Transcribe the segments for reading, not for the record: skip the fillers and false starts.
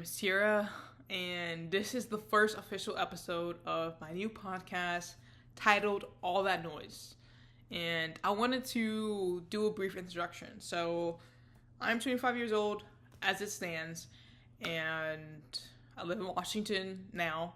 is Tiera, and this is the first official episode of my new podcast titled All That Noise. And I wanted to do a brief introduction. So, I'm 25 years old as it stands, and I live in Washington now.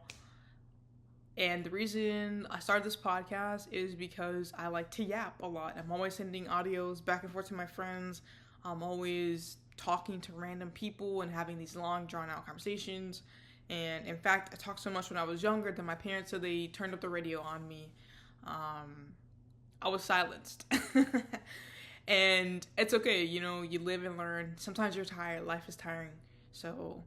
And the reason I started this podcast is because I like to yap a lot. I'm always sending audios back and forth to my friends. I'm always talking to random people and having these long, drawn-out conversations. And in fact, I talked so much when I was younger that my parents said they turned up the radio on me. I was silenced. And it's okay, you live and learn. Sometimes you're tired. Life is tiring. So,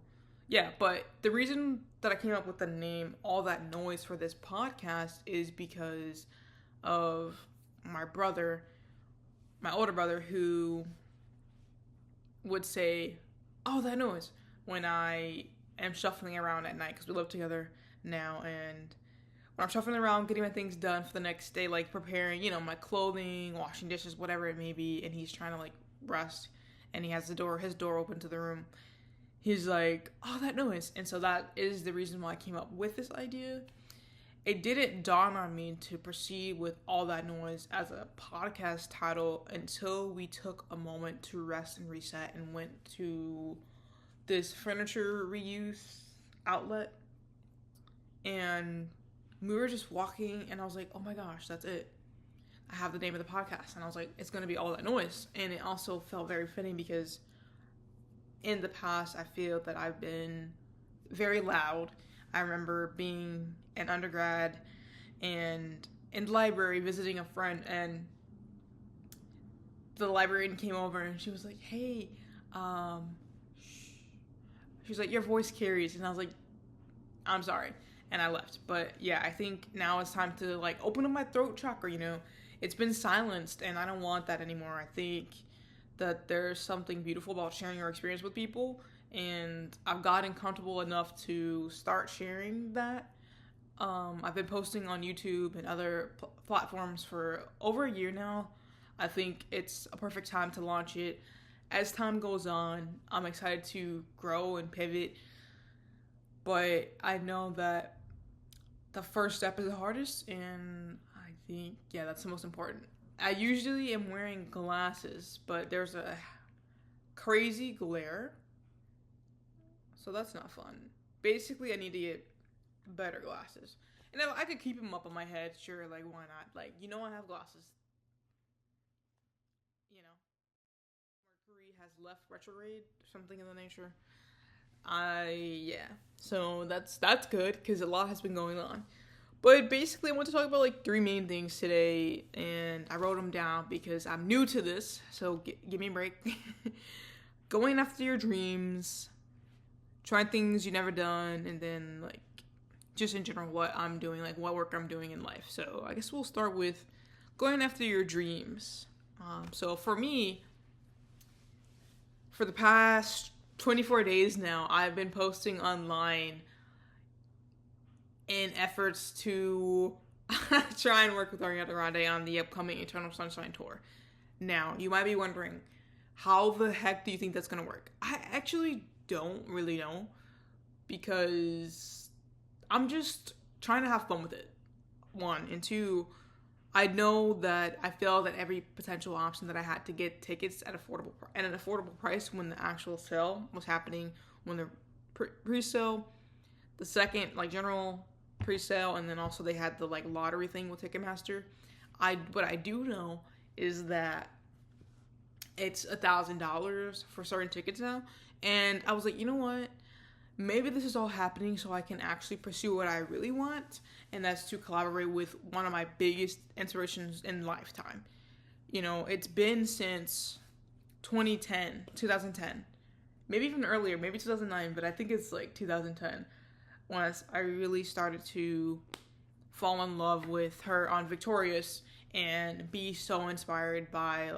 yeah, but the reason that I came up with the name All That Noise for this podcast is because of my brother, my older brother, who would say, "Oh, that noise," when I am shuffling around at night, because we live together now, and when I'm shuffling around, getting my things done for the next day, like preparing, my clothing, washing dishes, whatever it may be, and he's trying to, rest, and he has his door open to the room, he's like, "Oh, that noise," and so that is the reason why I came up with this idea. It didn't dawn on me to proceed with All That Noise as a podcast title until we took a moment to rest and reset and went to this furniture reuse outlet. And we were just walking, and I was like, oh my gosh, that's it. I have the name of the podcast. And I was like, it's going to be All That Noise. And it also felt very fitting because in the past, I feel that I've been very loud. I remember being an undergrad and in the library visiting a friend, and the librarian came over and she was like, "Hey, she was like, your voice carries," and I was like, "I'm sorry," and I left. But yeah, I think now it's time to open up my throat chakra. It's been silenced, and I don't want that anymore. I think that there's something beautiful about sharing your experience with people, and I've gotten comfortable enough to start sharing that. I've been posting on YouTube and other platforms for over a year now. I think it's a perfect time to launch it. As time goes on, I'm excited to grow and pivot, but I know that the first step is the hardest, and I think, yeah, that's the most important. I usually am wearing glasses, but there's a crazy glare, so that's not fun. Basically, I need to get better glasses. And if I could keep them up on my head, sure, why not? I have glasses. Mercury has left retrograde, something in the nature. Yeah. So that's good, because a lot has been going on. But basically, I want to talk about, 3 main things today, and I wrote them down because I'm new to this, so give me a break. Going after your dreams, trying things you've never done, and then, just in general, what I'm doing, what work I'm doing in life. So I guess we'll start with going after your dreams. So for me, for the past 24 days now, I've been posting online in efforts to try and work with Ariana Grande on the upcoming Eternal Sunshine tour. Now, you might be wondering, how the heck do you think that's going to work? I actually don't really know, because I'm just trying to have fun with it, 1. And 2, I know that I feel that every potential option that I had to get tickets at an affordable price when the actual sale was happening, when the pre-sale, the second, general pre-sale, and then also they had the, lottery thing with Ticketmaster. What I do know is that it's $1,000 for certain tickets now, and I was like, you know what? Maybe this is all happening so I can actually pursue what I really want, and that's to collaborate with one of my biggest inspirations in lifetime. It's been since 2010, maybe even earlier, maybe 2009, but I think it's 2010, when I really started to fall in love with her on Victorious and be so inspired by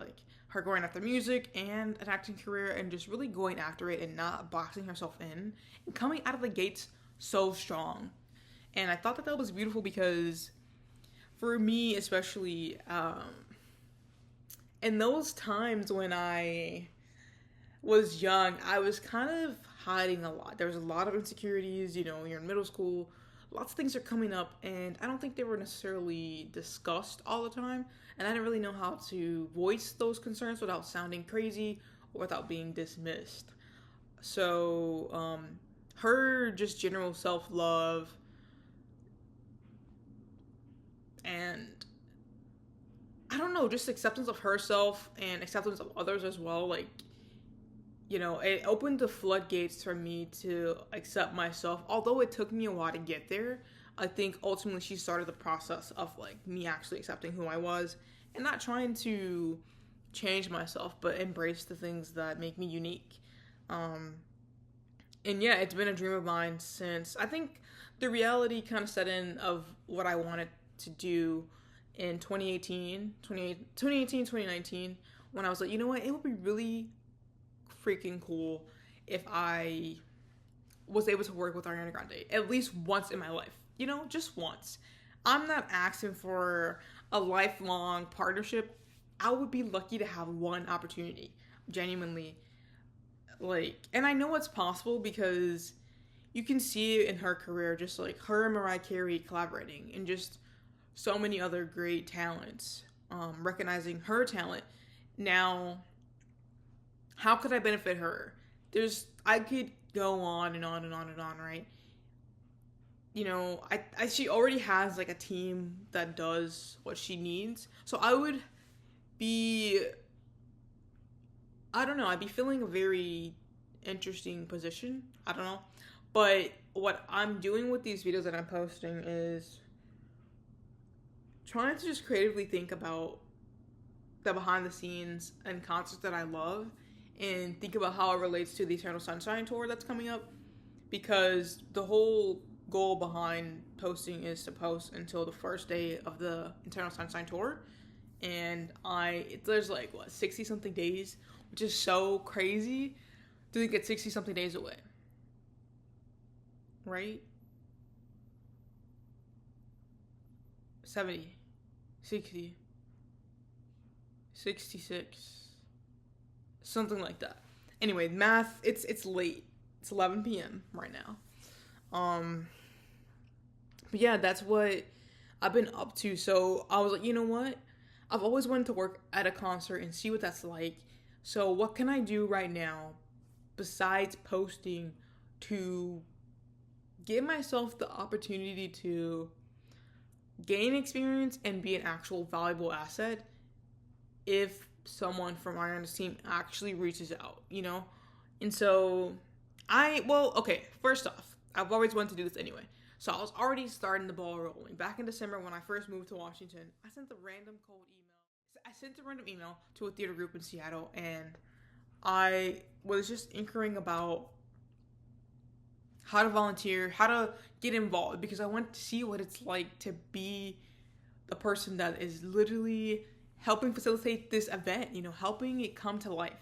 her going after music and an acting career, and just really going after it and not boxing herself in and coming out of the gates so strong. And I thought that was beautiful because for me, especially, in those times when I was young, I was kind of hiding a lot. There was a lot of insecurities, you're in middle school. Lots of things are coming up, and I don't think they were necessarily discussed all the time. And I didn't really know how to voice those concerns without sounding crazy or without being dismissed. So, her just general self-love and I don't know, just acceptance of herself and acceptance of others as well. Like, it opened the floodgates for me to accept myself. Although it took me a while to get there, I think ultimately she started the process of like me actually accepting who I was and not trying to change myself, but embrace the things that make me unique. And yeah, it's been a dream of mine since I think the reality kind of set in of what I wanted to do in 2019, when I was like, you know what, it would be really freaking cool if I was able to work with Ariana Grande at least once in my life, just once. I'm not asking for a lifelong partnership. I would be lucky to have one opportunity, genuinely. And I know it's possible because you can see it in her career, just like her and Mariah Carey collaborating and just so many other great talents, recognizing her talent. Now, how could I benefit her? I could go on and on and on and on, right? She already has like a team that does what she needs. So I would be, I don't know, I'd be feeling a very interesting position. I don't know. But what I'm doing with these videos that I'm posting is trying to just creatively think about the behind the scenes and concerts that I love and think about how it relates to the Eternal Sunshine Tour that's coming up, because the whole goal behind posting is to post until the first day of the Eternal Sunshine Tour, and there's like 60 something days, which is so crazy to think it's 60 something days away, right? 70, 60, 66, something like that. Anyway, math, it's late. It's 11 p.m. right now. But yeah, that's what I've been up to. So I was like, you know what? I've always wanted to work at a concert and see what that's like. So what can I do right now besides posting to give myself the opportunity to gain experience and be an actual valuable asset if someone from Ariana's team actually reaches out, And so first off, I've always wanted to do this anyway. So I was already starting the ball rolling. Back in December when I first moved to Washington, I sent a random email to a theater group in Seattle, and I was just inquiring about how to volunteer, how to get involved, because I want to see what it's like to be the person that is literally helping facilitate this event, helping it come to life.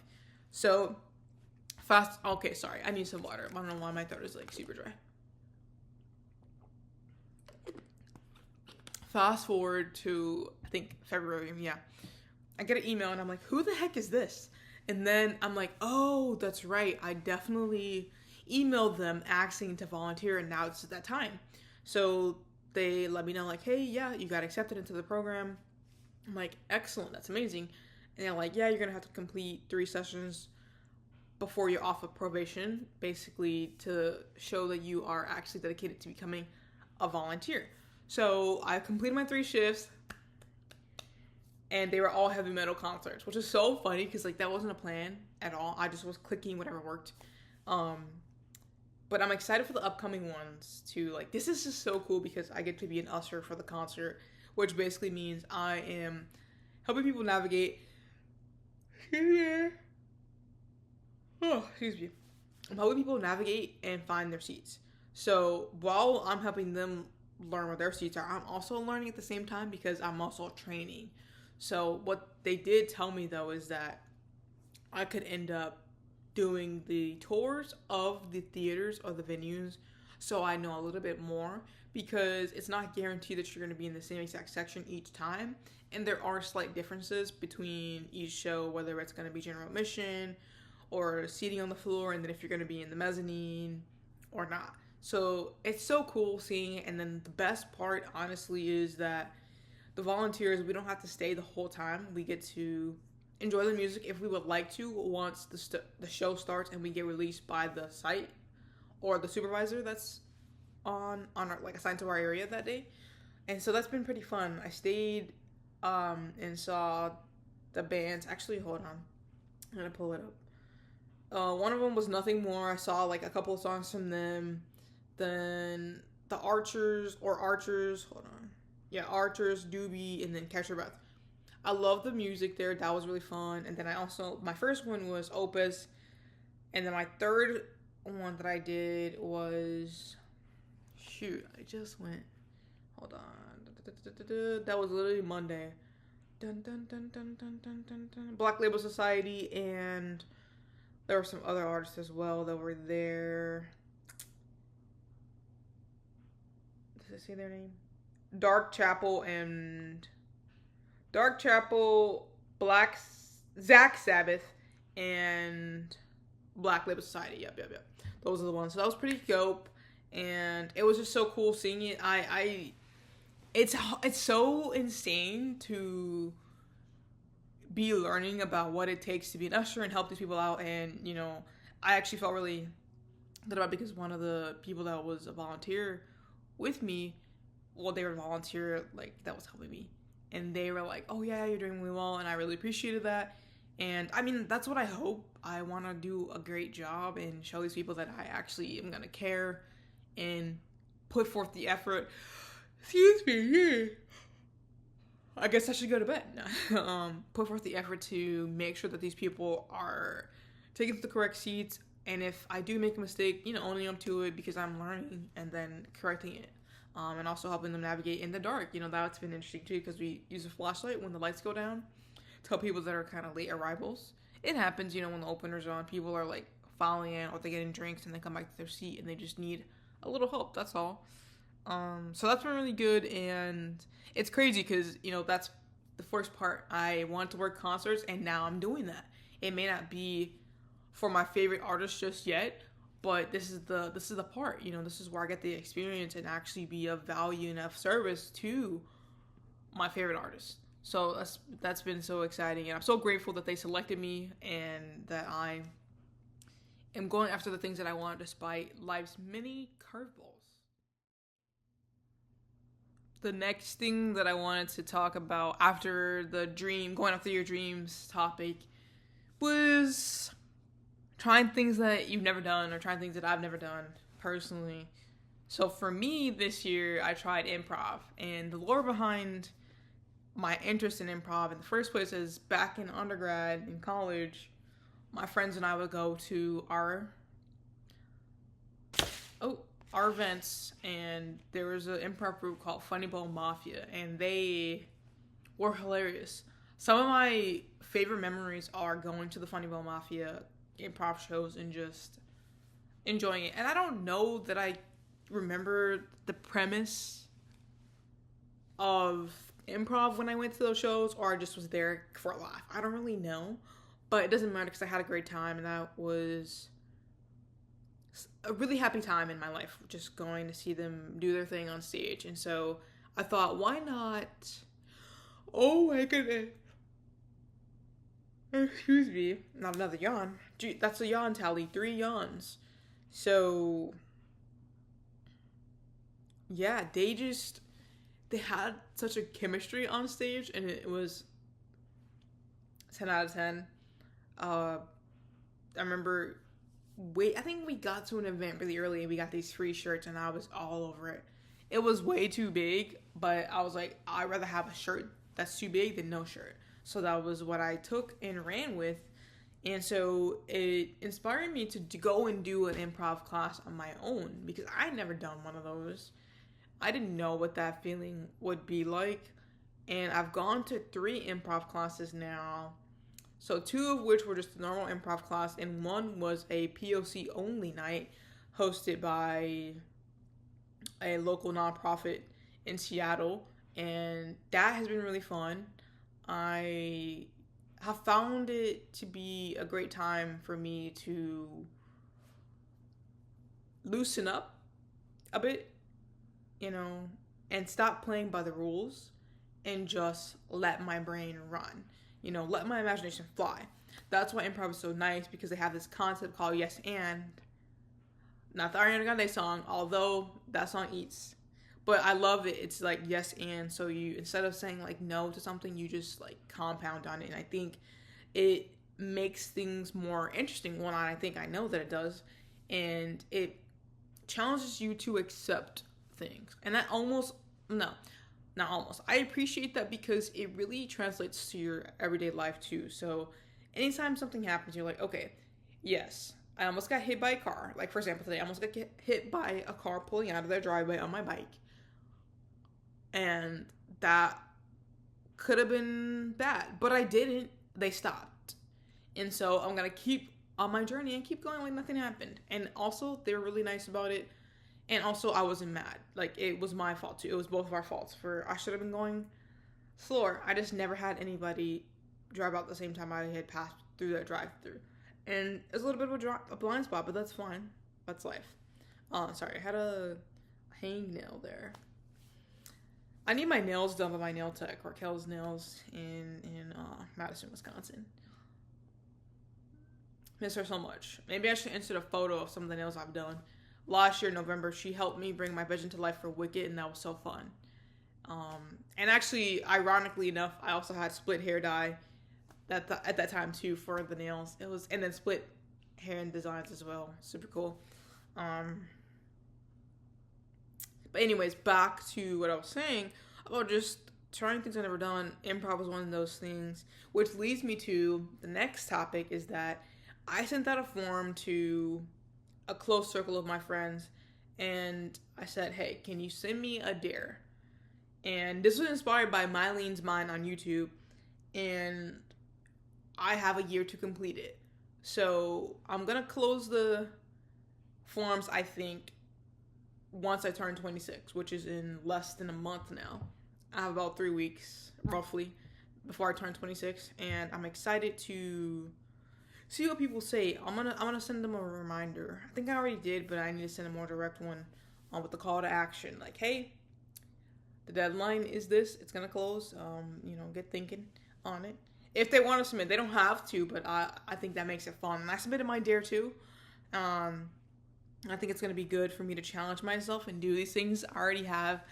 So I need some water. I don't know why my throat is like super dry. Fast forward to, I think, February, yeah. I get an email and I'm like, who the heck is this? And then I'm like, oh, that's right. I definitely emailed them asking to volunteer, and now it's that time. So they let me know, like, hey, yeah, you got accepted into the program. I'm like, excellent, that's amazing. And they're like, yeah, you're going to have to complete 3 sessions before you're off of probation, basically to show that you are actually dedicated to becoming a volunteer. So I completed my 3 shifts, and they were all heavy metal concerts, which is so funny because that wasn't a plan at all. I just was clicking whatever worked. But I'm excited for the upcoming ones too. This is just so cool because I get to be an usher for the concert, which basically means I am helping people navigate. Oh, excuse me. I'm helping people navigate and find their seats. So while I'm helping them learn where their seats are, I'm also learning at the same time because I'm also training. So what they did tell me though is that I could end up doing the tours of the theaters or the venues, so I know a little bit more, because it's not guaranteed that you're going to be in the same exact section each time, and there are slight differences between each show, whether it's going to be general admission or seating on the floor, and then if you're going to be in the mezzanine or not. So it's so cool seeing it. And then the best part, honestly, is that the volunteers, we don't have to stay the whole time. We get to enjoy the music if we would like to once the show starts and we get released by the site or the supervisor that's on our, like, assigned to our area that day. And so that's been pretty fun. I stayed and saw the bands. Actually, hold on, I'm gonna pull it up. One of them was Nothing More. I saw like a couple of songs from them. Then the Archers, hold on, yeah, Archers, Doobie, and then Catch Your Breath. I love the music there. That was really fun. And then my first one was Opus, and then my third one that I did was, I just went, hold on, that was literally Monday. Black Label Society, and there were some other artists as well that were there. Does it say their name? Dark Chapel, Zach Sabbath, and Black Label Society. Yep. Those are the ones. So that was pretty dope, and it was just so cool seeing it. It's so insane to be learning about what it takes to be an usher and help these people out. And, you know, I actually felt really good about it because one of the people that was a volunteer with me, well, they were a volunteer, like, that was helping me. And they were like, oh, yeah, you're doing really well. And I really appreciated that. And, I mean, that's what I hope. I want to do a great job and show these people that I actually am going to care and put forth the effort. Excuse me. I guess I should go to bed. Put forth the effort to make sure that these people are taken to the correct seats. And if I do make a mistake, you know, owning up to it because I'm learning and then correcting it. And also helping them navigate in the dark. You know, that's been interesting too because we use a flashlight when the lights go down to help people that are kind of late arrivals. It happens, you know, when the opener's on, people are like filing in or they're getting drinks and they come back to their seat and they just need a little help. That's all. So that's been really good, and it's crazy because, you know, that's the first part. I wanted to work concerts, and now I'm doing that. It may not be for my favorite artist just yet, but this is the part. You know, this is where I get the experience and actually be of value and of service to my favorite artist. So that's been so exciting, and I'm so grateful that they selected me and that I am going after the things that I want despite life's many curveballs. The next thing that I wanted to talk about after the going after your dreams topic was trying things that you've never done or trying things that I've never done personally. So for me this year, I tried improv, and the lore behind my interest in improv in the first place is back in undergrad in college, my friends and I would go to our events, and there was an improv group called Funny Bone Mafia, and they were hilarious. Some of my favorite memories are going to the Funny Bone Mafia improv shows and just enjoying it. And I don't know that I remember the premise of improv when I went to those shows, or I just was there for a laugh. I don't really know, but it doesn't matter because I had a great time, and that was a really happy time in my life, just going to see them do their thing on stage. And so I thought, why not? Oh my goodness. Excuse me. Not another yawn. Gee, that's a yawn tally. 3 yawns. So, yeah, they had such a chemistry on stage, and it was 10 out of 10. I remember I think we got to an event really early and we got these free shirts, and I was all over it. It was way too big, but I was like, I'd rather have a shirt that's too big than no shirt. So that was what I took and ran with. And so it inspired me to go and do an improv class on my own because I'd never done one of those. I didn't know what that feeling would be like. And I've gone to 3 improv classes now. So 2 of which were just a normal improv class, and 1 was a POC only night hosted by a local nonprofit in Seattle, and that has been really fun. I have found it to be a great time for me to loosen up a bit, and stop playing by the rules and just let my brain run, let my imagination fly. That's why improv is so nice, because they have this concept called yes and. Not the Ariana Grande song, although that song eats. But I love it. It's like yes and. So you, instead of saying like no to something, you just like compound on it. And I think it makes things more interesting. One, I think I know that it does. And it challenges you to accept things. And that not almost. I appreciate that, because it really translates to your everyday life too. So anytime something happens, you're like, okay, yes, I almost got hit by a car. Like, for example, today, I almost got hit by a car pulling out of their driveway on my bike. And that could have been bad, but I didn't. They stopped. And so I'm going to keep on my journey and keep going like nothing happened. And also, they were really nice about it. And also, I wasn't mad. Like, it was my fault too. It was both of our faults. I should have been going slower. I just never had anybody drive out the same time I had passed through that drive-through. And it's a little bit of a blind spot, but that's fine. That's life. Sorry, I had a hangnail there. I need my nails done by my nail tech, Raquel's Nails in Madison, Wisconsin. Miss her so much. Maybe I should insert a photo of some of the nails I've done. Last year, November, she helped me bring my vision to life for Wicked, and that was so fun. And actually, ironically enough, I also had split hair dye at that time too for the nails. And then split hair and designs as well. Super cool. But anyways, back to what I was saying about just trying things I've never done. Improv was one of those things, which leads me to the next topic, is that I sent out a form to a close circle of my friends, and I said, hey, can you send me a dare? And this was inspired by Mylene's Mind on YouTube, and I have a year to complete it. So I'm going to close the forms, I think, once I turn 26, which is in less than a month now. I have about 3 weeks, roughly, before I turn 26, and I'm excited to see what people say. I'm gonna send them a reminder. I think I already did, but I need to send a more direct one with the call to action. Like, hey, the deadline is this. It's gonna close. Get thinking on it. If they want to submit, they don't have to, but I think that makes it fun. And I submitted my dare too. I think it's gonna be good for me to challenge myself and do these things. I already have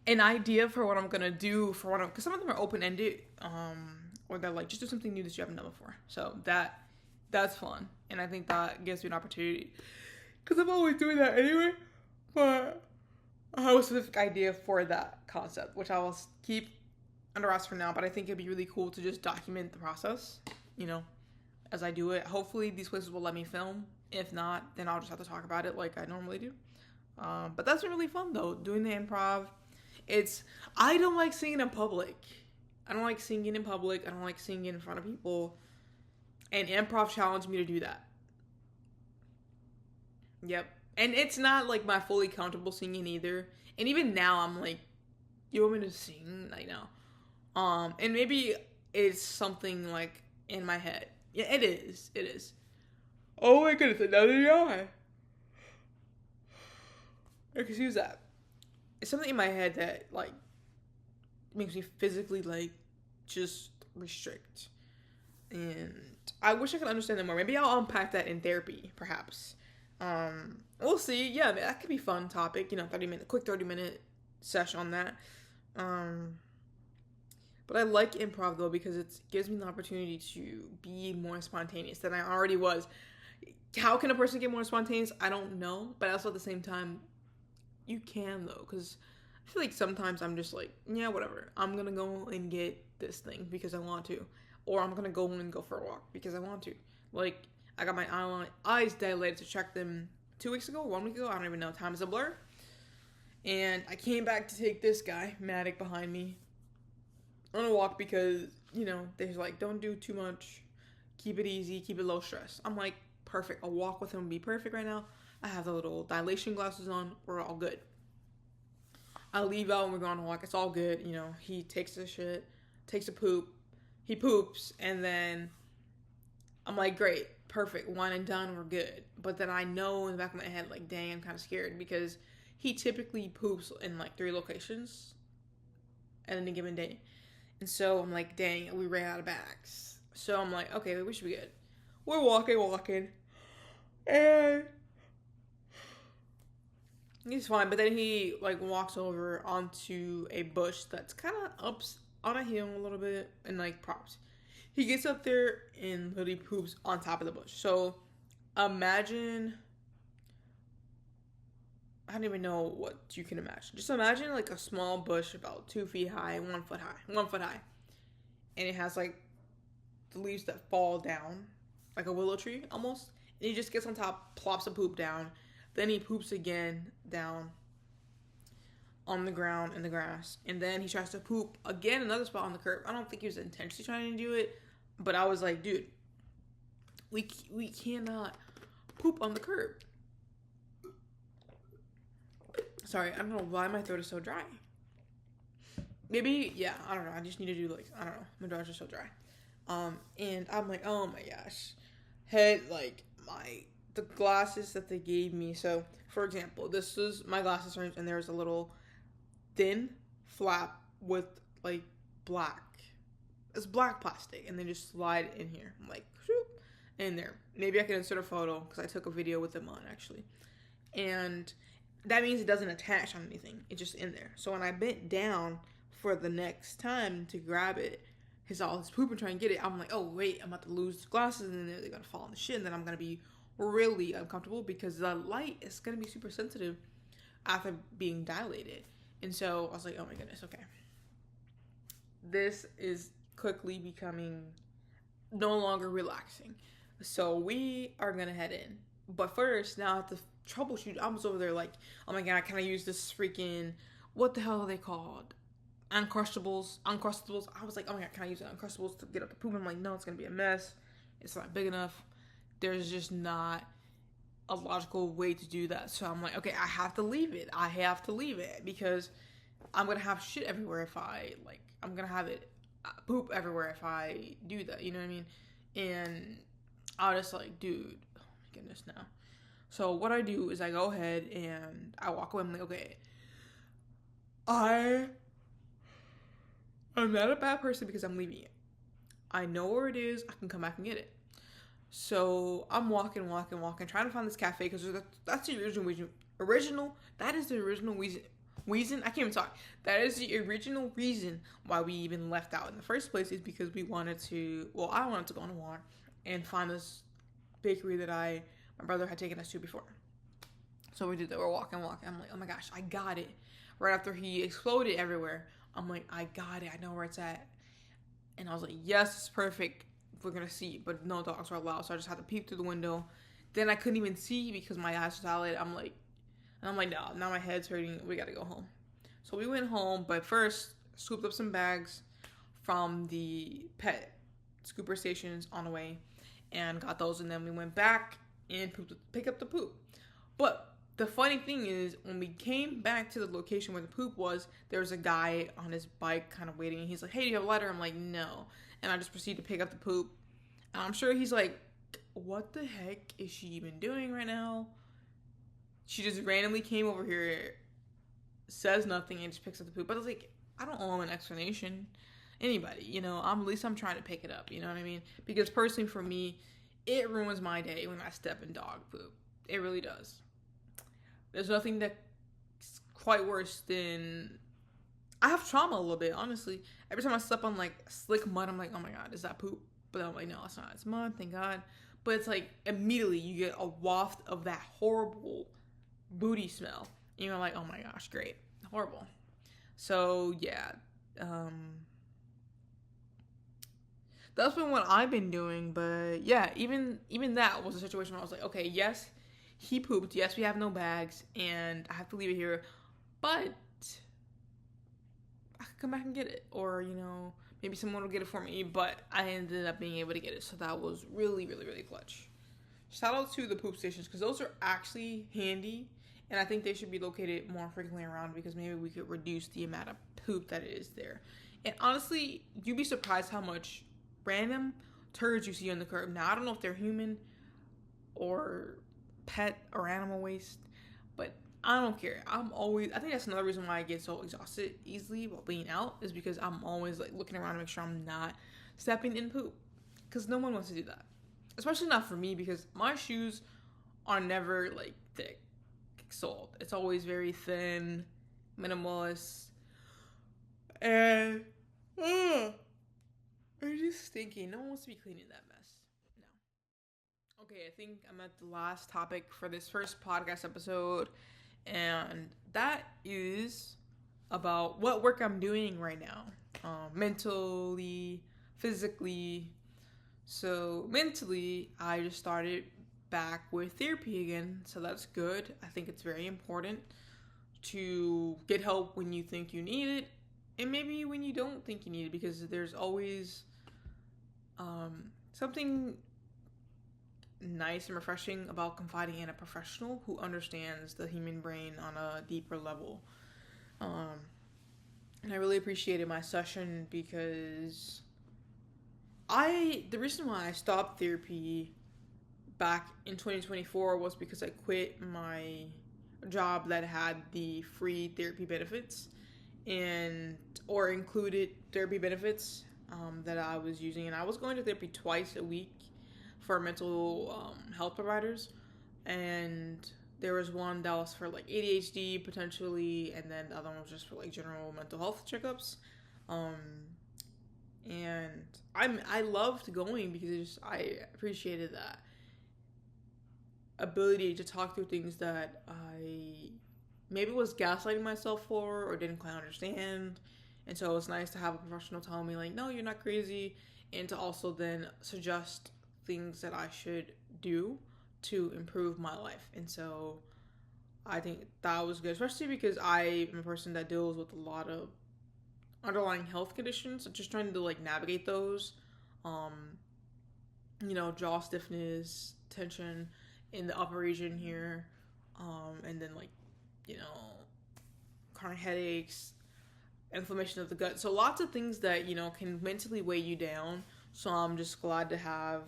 an idea for what I'm gonna do because some of them are open ended, or they're like, just do something new that you haven't done before. So that's fun, and I think that gives me an opportunity, because I'm always doing that anyway. But I have a specific idea for that concept, which I will keep under wraps for now. But I think it'd be really cool to just document the process, as I do it. Hopefully, these places will let me film. If not, then I'll just have to talk about it like I normally do. But that's been really fun though, doing the improv. I don't like singing in public. I don't like singing in public. I don't like singing in front of people. And improv challenged me to do that. Yep. And it's not like my fully comfortable singing either. And even now I'm like, you want me to sing? I know. And maybe it's something like in my head. Yeah, it is. It is. Oh my goodness, another yawn. Excuse that. It's something in my head that like makes me physically like just restrict. And I wish I could understand that more. Maybe I'll unpack that in therapy, perhaps. We'll see. Yeah, that could be a fun topic. 30-minute session on that. But I like improv though, because it gives me the opportunity to be more spontaneous than I already was. How can a person get more spontaneous? I don't know. But also at the same time, you can though, because I feel like sometimes I'm just like, yeah, whatever. I'm gonna go and get this thing because I want to. Or I'm gonna go and go for a walk because I want to. Like, I got my eyes dilated to check them 2 weeks ago, 1 week ago. I don't even know. Time is a blur. And I came back to take this guy, Matic, behind me on a walk because, they're like, don't do too much. Keep it easy. Keep it low stress. I'm like, perfect. A walk with him would be perfect right now. I have the little dilation glasses on. We're all good. I leave out and we're going on a walk. It's all good. He takes a shit, takes a poop, he poops, and then I'm like, great, perfect, one and done, we're good. But then I know in the back of my head, like, dang, I'm kind of scared because he typically poops in like 3 locations at any given day. And so I'm like, dang, we ran out of bags. So I'm like, okay, we should be good. We're walking, and he's fine. But then he like walks over onto a bush that's kind of up on a hill a little bit and like props. He gets up there and literally poops on top of the bush. So imagine, I don't even know what you can imagine. Just imagine like a small bush about 2 feet high, 1 foot high, 1 foot high. And it has like the leaves that fall down, like a willow tree almost. And he just gets on top, plops a poop down. Then he poops again down on the ground in the grass. And then he tries to poop again another spot on the curb. I don't think he was intentionally trying to do it, but I was like, dude, we cannot poop on the curb. Sorry, I don't know why my throat is so dry. Maybe, yeah, I don't know. I just need to do like, I don't know. My throat's just so dry. And I'm like, oh my gosh. Like, the glasses that they gave me. So, for example, this was my glasses frames, and there's a little thin flap with like black. It's black plastic, and they just slide in here. I'm like, shoop, in there. Maybe I can insert a photo because I took a video with them on actually. And that means it doesn't attach on anything. It's just in there. So when I bent down for the next time to grab it, his poop and try and get it, I'm like, oh wait, I'm about to lose the glasses, and then they're gonna fall in the shit, and then I'm gonna be really uncomfortable because the light is gonna be super sensitive after being dilated. And so I was like, oh my goodness, okay. This is quickly becoming no longer relaxing. So we are gonna head in. But first, now I have to troubleshoot. I was over there like, oh my god, can I use this freaking, what the hell are they called? Uncrustables. I was like, oh my god, can I use the Uncrustables to get up the poop? I'm like, no, it's gonna be a mess. It's not big enough. There's just not a logical way to do that. So I'm like, okay, I have to leave it. Because I'm gonna have shit everywhere if I like. I'm gonna have it poop everywhere if I do that. You know what I mean? And I was just like, dude, oh my goodness, now. So what I do is I go ahead and I walk away. I'm like, okay, I'm not a bad person because I'm leaving it. I know where it is. I can come back and get it. So I'm walking, trying to find this cafe because that's the original reason. That is the original reason. I can't even talk. That is the original reason why we even left out in the first place, is because we wanted to. Well, I wanted to go on a walk and find this bakery that my brother had taken us to before. So we did that. We're walking. I'm like, oh my gosh, I got it. Right after he exploded everywhere, I'm like, I got it. I know where it's at. And I was like, yes, it's perfect. We're gonna see, but no dogs were allowed, so I just had to peep through the window. Then I couldn't even see because my eyes were dilated. I'm like, no, now my head's hurting. We gotta go home. So we went home, but first scooped up some bags from the pet scooper stations on the way, and got those. And then we went back and pick up the poop. But the funny thing is, when we came back to the location where the poop was, there was a guy on his bike kind of waiting. And he's like, hey, do you have a lighter? I'm like, no. And I just proceed to pick up the poop. And I'm sure he's like, what the heck is she even doing right now? She just randomly came over here, says nothing, and just picks up the poop. But I was like, I don't owe him an explanation. Anybody, you know, at least I'm trying to pick it up, you know what I mean? Because personally for me, it ruins my day when I step in dog poop. It really does. There's nothing that's quite worse than... I have trauma a little bit, honestly. Every time I step on, like, slick mud, I'm like, oh my god, is that poop? But I'm like, no, it's not. It's mud, thank god. But it's like, immediately you get a waft of that horrible booty smell. And you're like, oh my gosh, great. Horrible. So, yeah. That's been what I've been doing. But, yeah, even that was a situation where I was like, okay, yes, he pooped. Yes, we have no bags. And I have to leave it here. But I could come back and get it, or, you know, maybe someone will get it for me, but I ended up being able to get it, so that was really, really, really clutch. Shout out to the poop stations, because those are actually handy, and I think they should be located more frequently around, because maybe we could reduce the amount of poop that is there. And honestly, you'd be surprised how much random turds you see on the curb. Now, I don't know if they're human or pet or animal waste, but I don't care. I think that's another reason why I get so exhausted easily while being out, is because I'm always like looking around to make sure I'm not stepping in poop. Because no one wants to do that. Especially not for me, because my shoes are never like thick soled. It's always very thin, minimalist, and I'm just thinking, no one wants to be cleaning that mess. No. Okay, I think I'm at the last topic for this first podcast episode, and that is about what work I'm doing right now, mentally, physically. So mentally, I just started back with therapy again, so that's good. I think it's very important to get help when you think you need it, and maybe when you don't think you need it, because there's always something nice and refreshing about confiding in a professional who understands the human brain on a deeper level. And I really appreciated my session, because the reason why I stopped therapy back in 2024 was because I quit my job that had the free therapy benefits or included therapy benefits that I was using, and I was going to therapy twice a week for mental health providers, and there was one that was for like ADHD potentially, and then the other one was just for like general mental health checkups. And I loved going because I appreciated that ability to talk through things that I maybe was gaslighting myself for or didn't quite understand. And so it was nice to have a professional tell me like, no, you're not crazy, and to also then suggest things that I should do to improve my life. And so I think that was good, especially because I am a person that deals with a lot of underlying health conditions, just trying to like navigate those, jaw stiffness, tension in the upper region here, and then like, chronic headaches, inflammation of the gut. So lots of things that, can mentally weigh you down. So I'm just glad to have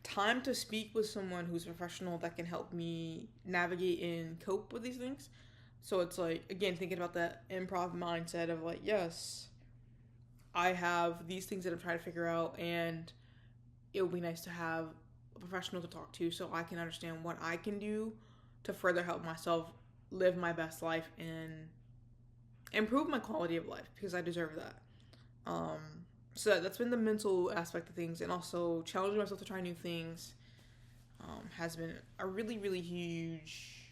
time to speak with someone who's a professional that can help me navigate and cope with these things. So it's like, again, thinking about that improv mindset of like, yes, I have these things that I'm trying to figure out, and it would be nice to have a professional to talk to so I can understand what I can do to further help myself live my best life and improve my quality of life, because I deserve that. So that's been the mental aspect of things, and also challenging myself to try new things has been a really, really huge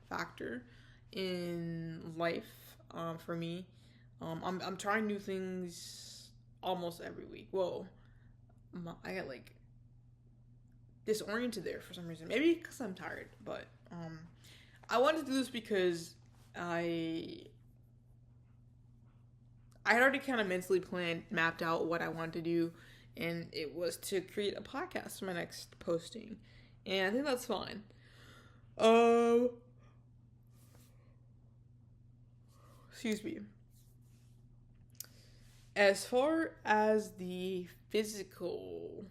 factor in life for me. I'm trying new things almost every week. Well, I got like disoriented there for some reason. Maybe because I'm tired, but I wanted to do this because I had already kind of mentally mapped out what I wanted to do, and it was to create a podcast for my next posting, and I think that's fine. Excuse me. As far as the physical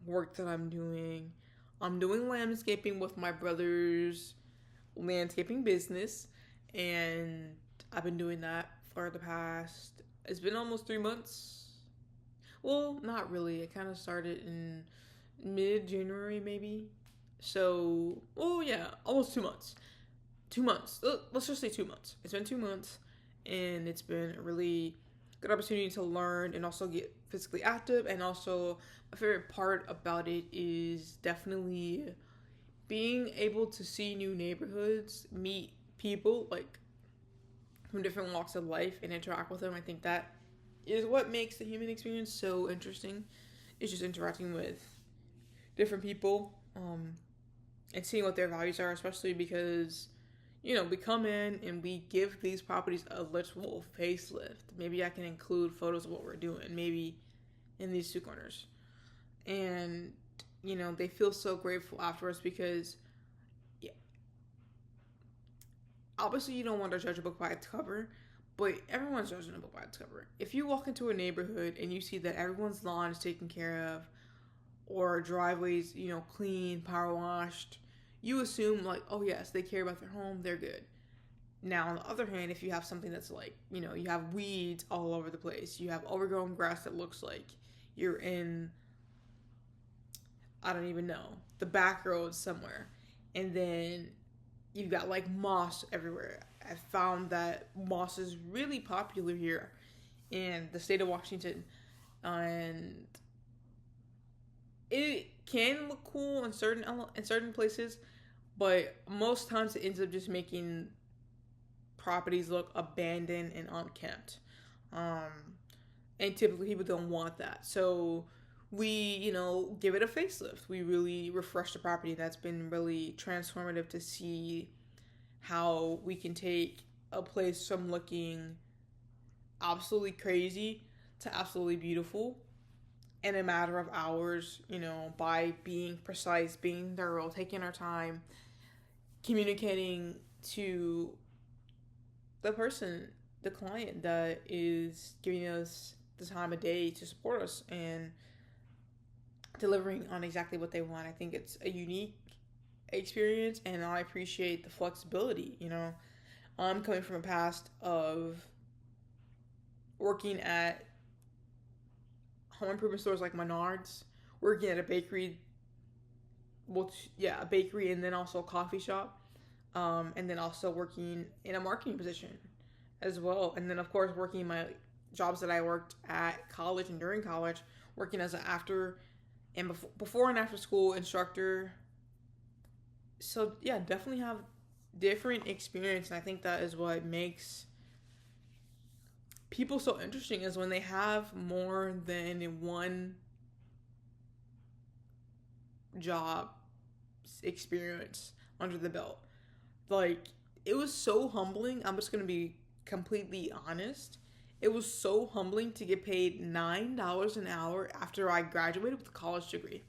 work that I'm doing landscaping with my brother's landscaping business, and I've been doing that for the past, it's been almost 3 months. Well, not really. It kind of started in mid-January maybe. So, well, yeah, almost 2 months. 2 months. Let's just say 2 months. It's been 2 months, and it's been a really good opportunity to learn and also get physically active. And also, my favorite part about it is definitely being able to see new neighborhoods, meet people like from different walks of life, and interact with them. I think that is what makes the human experience so interesting. It's just interacting with different people, and seeing what their values are, especially because, we come in and we give these properties a literal facelift. Maybe I can include photos of what we're doing, maybe in these 2 corners. And, they feel so grateful afterwards because, yeah, obviously you don't want to judge a book by its cover, but everyone's judgmental by its cover. If you walk into a neighborhood and you see that everyone's lawn is taken care of, or driveways, clean, power washed, you assume like, oh yes, they care about their home, they're good. Now, on the other hand, if you have something that's like, you have weeds all over the place, you have overgrown grass that looks like you're in, I don't even know, the back roads somewhere, and then you've got like moss everywhere. I found that moss is really popular here in the state of Washington, and it can look cool in certain places, but most times it ends up just making properties look abandoned and unkempt. And typically people don't want that. So we, give it a facelift. We really refresh the property. That's been really transformative to see how we can take a place from looking absolutely crazy to absolutely beautiful in a matter of hours, by being precise, being thorough, taking our time, communicating to the person, the client that is giving us the time of day to support us and delivering on exactly what they want. I think it's a unique experience, and I appreciate the flexibility. I'm coming from a past of working at home improvement stores like Menards, working at a bakery, a bakery, and then also a coffee shop, and then also working in a marketing position as well, and then of course working my jobs that I worked at college and during college, working as an before and after school instructor. So yeah, definitely have different experience, and I think that is what makes people so interesting, is when they have more than one job experience under the belt. Like, it was so humbling. I'm just gonna be completely honest. It was so humbling to get paid $9 an hour after I graduated with a college degree.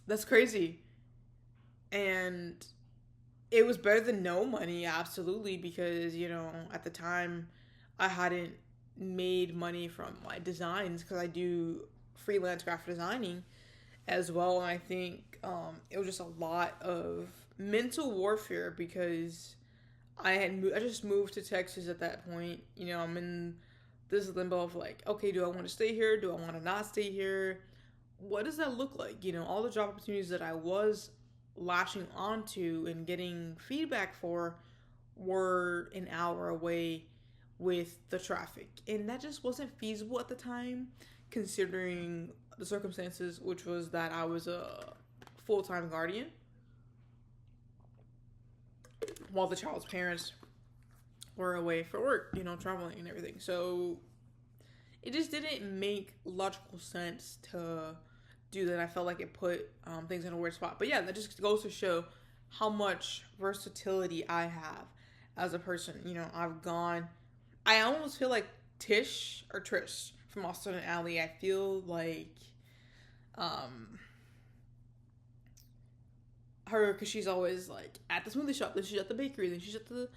That's crazy. And it was better than no money, absolutely, because, at the time I hadn't made money from my designs, because I do freelance graphic designing as well. And I think it was just a lot of mental warfare, because I just moved to Texas at that point. I'm in this limbo of like, okay, do I want to stay here? Do I want to not stay here? What does that look like? All the job opportunities that I was latching onto and getting feedback for were an hour away with the traffic. And that just wasn't feasible at the time, considering the circumstances, which was that I was a full-time guardian while the child's parents were away for work, traveling and everything. So it just didn't make logical sense to do that. I felt like it put things in a weird spot. But yeah, that just goes to show how much versatility I have as a person. I almost feel like Trish from Austin and Ally. I feel like her, because she's always like at the smoothie shop, then she's at the bakery, then she's at the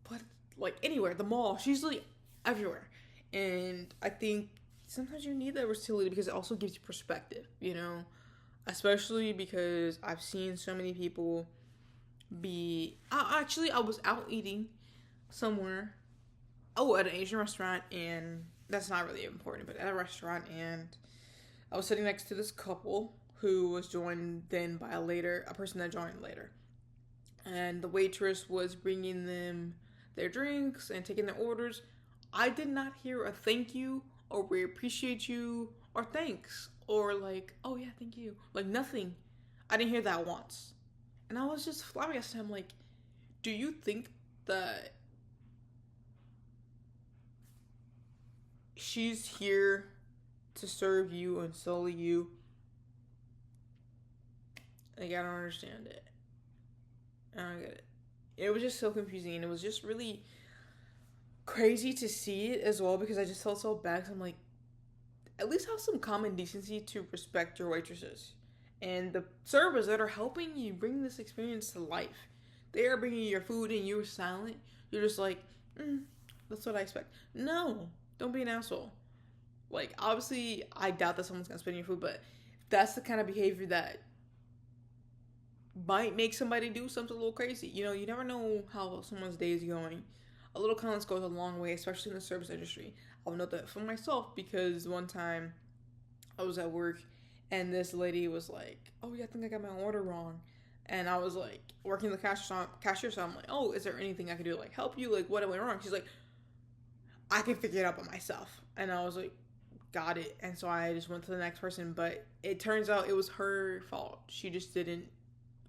but like anywhere, the mall. She's like everywhere. And I think sometimes you need that versatility, because it also gives you perspective, especially because I've seen so many people I was out eating somewhere, at an Asian restaurant, and that's not really important, but at a restaurant, and I was sitting next to this couple who was joined then by a person that joined later. And the waitress was bringing them their drinks and taking their orders. I did not hear a thank you, or we appreciate you, or thanks, or like, oh yeah, thank you. Like, nothing. I didn't hear that once. And I was just flabbergasted. I'm like, do you think that she's here to serve you and solely you? Like, I don't understand it. I don't get it. It was just so confusing, and it was just really crazy to see it as well, because I just felt so bad. I'm like, at least have some common decency to respect your waitresses And the servers that are helping you bring this experience to life, they are bringing you your food and you're silent. You're just like, that's what I expect. No, don't be an asshole. Like, obviously, I doubt that someone's gonna spit in your food, but that's the kind of behavior that might make somebody do something a little crazy. You know, you never know how someone's day is going. A little kindness goes a long way, especially in the service industry. I'll note that for myself because one time I was at work and this lady was like, "Oh yeah, I think I got my order wrong," and I was like working the cashier, so I'm like, "Oh, is there anything I can do to like help you? Like, what went wrong?" She's like, "I can figure it out by myself," and I was like, "Got it." And so I just went to the next person, but it turns out it was her fault. She just didn't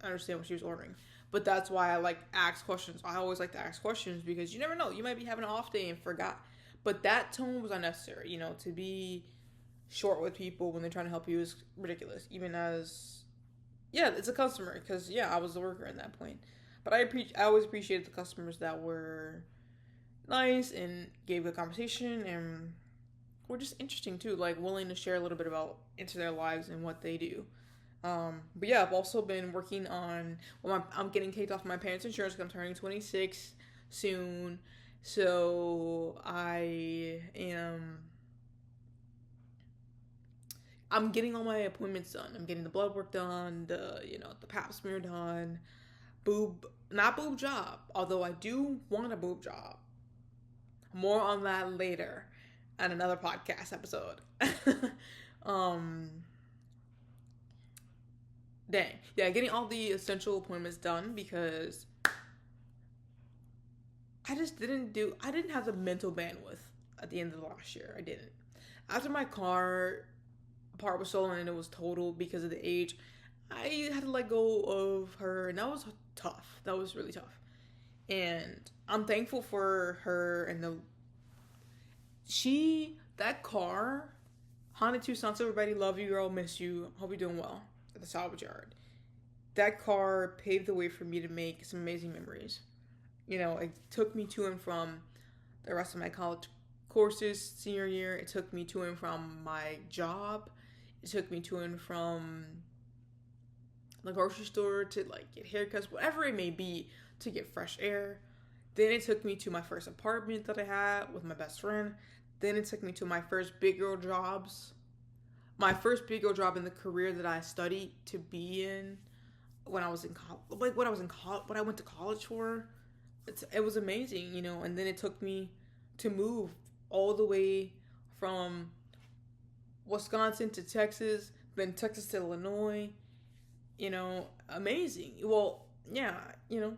understand what she was ordering. But that's why I like ask questions. I always like to ask questions because you never know. You might be having an off day and forgot. But that tone was unnecessary. You know, to be short with people when they're trying to help you is ridiculous. Even as, yeah, it's a customer because yeah, I was the worker at that point. But I always appreciated the customers that were nice and gave a conversation and were just interesting too, like willing to share a little bit about into their lives and what they do. But yeah, I've also been working on. Well, I'm getting kicked off my parents' insurance because I'm turning 26 soon, so I'm getting all my appointments done. I'm getting the blood work done, the pap smear done, not boob job. Although I do want a boob job. More on that later, on another podcast episode. um Dang. Yeah, getting all the essential appointments done because I didn't have the mental bandwidth at the end of the last year. I didn't. After my car part was stolen and it was totaled because of the age, I had to let go of her and that was tough. That was really tough. And I'm thankful for her and that car, Honda Tucson, everybody love you, girl, miss you, hope you're doing well at the salvage yard. That car paved the way for me to make some amazing memories. You know, it took me to and from the rest of my college courses senior year. It took me to and from my job. It took me to and from the grocery store to like get haircuts, whatever it may be, to get fresh air. Then it took me to my first apartment that I had with my best friend. Then it took me to my first big girl jobs. My first big girl job in the career that I studied to be in when I was in college, like what I went to college for. It was amazing, you know. And then it took me to move all the way from Wisconsin to Texas, then Texas to Illinois. You know, amazing. Well, yeah, you know,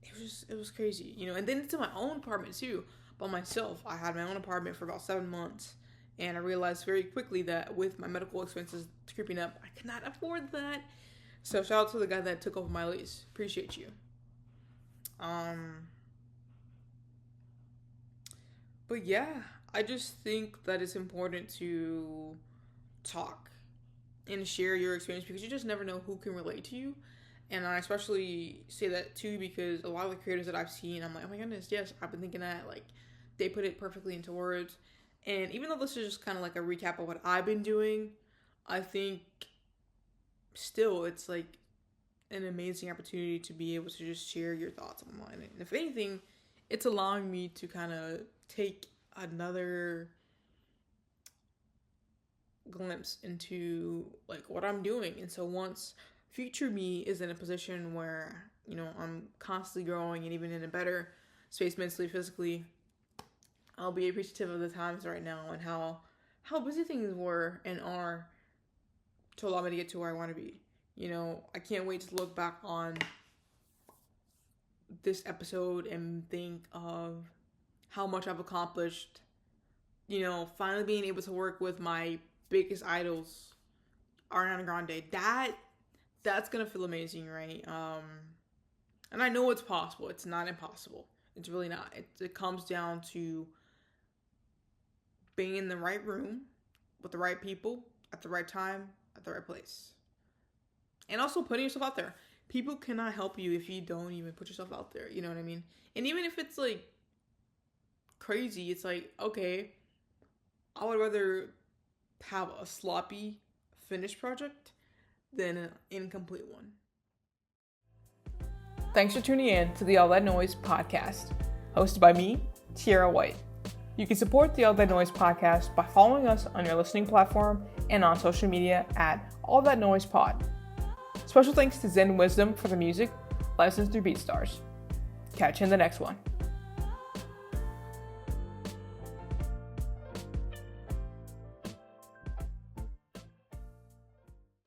it was crazy, you know. And then into my own apartment too, by myself. I had my own apartment for about 7 months, and I realized very quickly that with my medical expenses creeping up, I could not afford that. So shout out to the guy that took over my lease. Appreciate you. But yeah, I just think that it's important to talk and share your experience because you just never know who can relate to you. And I especially say that too because a lot of the creators that I've seen, I'm like, oh my goodness, yes, I've been thinking that. Like, they put it perfectly into words. And even though this is just kind of like a recap of what I've been doing, I think still it's like an amazing opportunity to be able to just share your thoughts online. And if anything, it's allowing me to kind of take another glimpse into like what I'm doing. And so once future me is in a position where, you know, I'm constantly growing and even in a better space mentally, physically, I'll be appreciative of the times right now and how busy things were and are to allow me to get to where I want to be. You know, I can't wait to look back on this episode and think of how much I've accomplished. You know, finally being able to work with my biggest idols, Ariana Grande. That's gonna feel amazing, right? And I know it's possible. It's not impossible. It's really not. It comes down to being in the right room with the right people at the right time at the right place. And also putting yourself out there. People cannot help you if you don't even put yourself out there. You know what I mean? And even if it's like crazy, it's like, okay, I would rather have a sloppy finished project than an incomplete one. Thanks for tuning in to the All That Noise podcast, hosted by me, Tiera White. You can support the All That Noise podcast by following us on your listening platform and on social media at All That Noise Pod. Special thanks to Zen Wisdom for the music, licensed through BeatStars. Catch you in the next one.